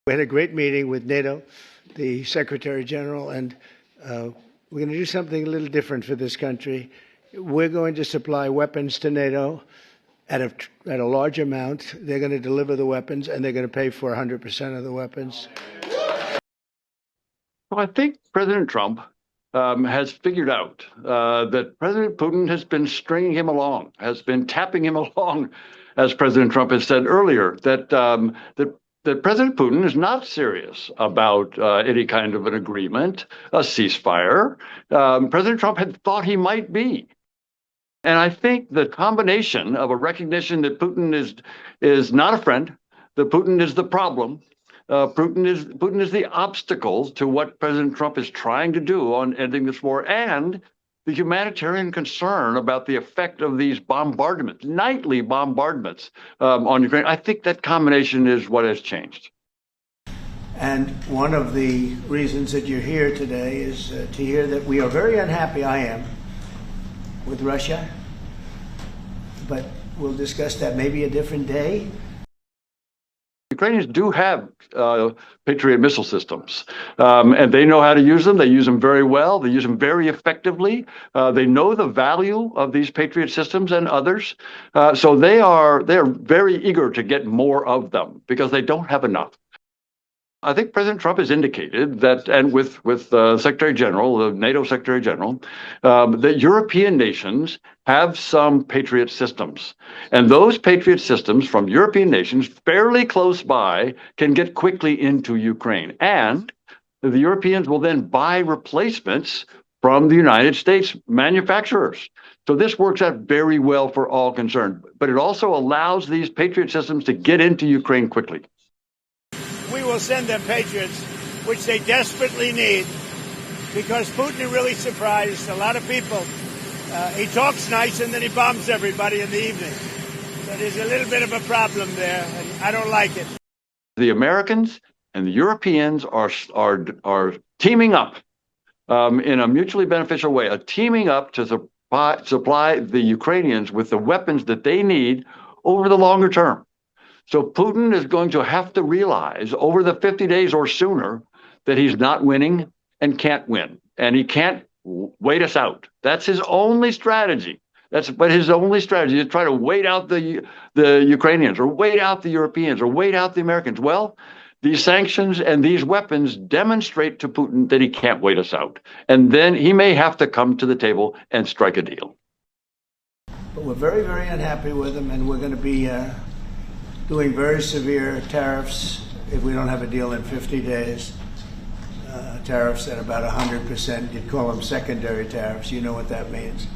We had a great meeting with NATO, the Secretary General, and we're going to do something a little different for this country. We're going to supply weapons to NATO at a large amount. They're going to deliver the weapons, and they're going to pay for 100% of the weapons. Well, I think President Trump has figured out that President Putin has been stringing him along, has been tapping him along, as President Trump has said earlier, that President Putin is not serious about any kind of an agreement, a ceasefire. President Trump had thought he might be. And I think the combination of a recognition that Putin is not a friend, that Putin is the problem, Putin is the obstacle to what President Trump is trying to do on ending this war, and the humanitarian concern about the effect of these bombardments, nightly bombardments on Ukraine. I think that combination is what has changed. And one of the reasons that you're here today is to hear that we are very unhappy, I am, with Russia. But we'll discuss that maybe a different day. Ukrainians do have Patriot missile systems, and they know how to use them. They use them very well. They use them very effectively. They know the value of these Patriot systems and others. So they are very eager to get more of them because they don't have enough. I think President Trump has indicated that, and with Secretary General, the NATO Secretary General, that European nations have some Patriot systems. And those Patriot systems from European nations fairly close by can get quickly into Ukraine. And the Europeans will then buy replacements from the United States manufacturers. So this works out very well for all concerned. But it also allows these Patriot systems to get into Ukraine quickly. We will send them Patriots, which they desperately need, because Putin really surprised a lot of people. He talks nice and then he bombs everybody in the evening. So there's a little bit of a problem there, and I don't like it. The Americans and the Europeans are teaming up in a mutually beneficial way, teaming up to supply the Ukrainians with the weapons that they need over the longer term. So Putin is going to have to realize over the 50 days or sooner that he's not winning and can't win. And he can't wait us out. That's his only strategy. But his only strategy is try to wait out the Ukrainians or wait out the Europeans or wait out the Americans. Well, these sanctions and these weapons demonstrate to Putin that he can't wait us out. And then he may have to come to the table and strike a deal. But we're very, very unhappy with him, and we're going to be doing very severe tariffs if we don't have a deal in 50 days. Tariffs at about 100%. You'd call them secondary tariffs. You know what that means.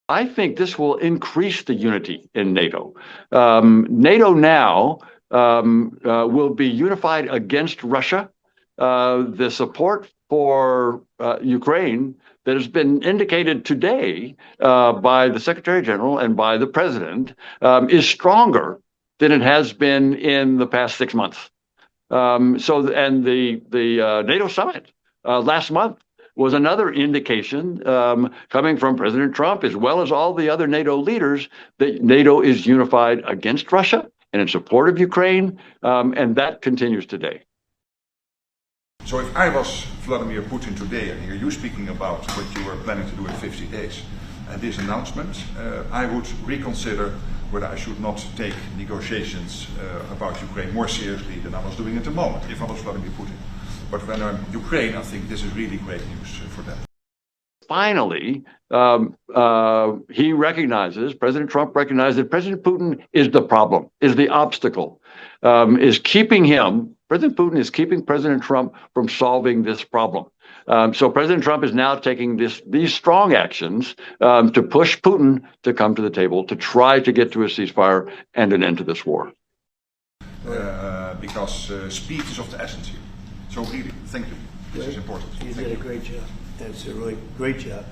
I think this will increase the unity in NATO. NATO now will be unified against Russia. The support for Ukraine that has been indicated today by the Secretary General and by the President is stronger than it has been in the past 6 months. And the NATO summit last month was another indication coming from President Trump, as well as all the other NATO leaders, that NATO is unified against Russia and in support of Ukraine, and that continues today. So if I was Vladimir Putin today and hear you speaking about what you were planning to do in 50 days and this announcement, I would reconsider whether I should not take negotiations about Ukraine more seriously than I was doing at the moment, if I was Vladimir Putin. But when I'm Ukraine, I think this is really great news for them. Finally, he recognizes, President Trump recognizes that President Putin is the problem, is the obstacle, is keeping him, President Putin is keeping President Trump from solving this problem. So President Trump is now taking these strong actions to push Putin to come to the table, to try to get to a ceasefire and an end to this war. Because speed is of the essence here. So really, thank you. This is important. You did a great job. That's a really great job.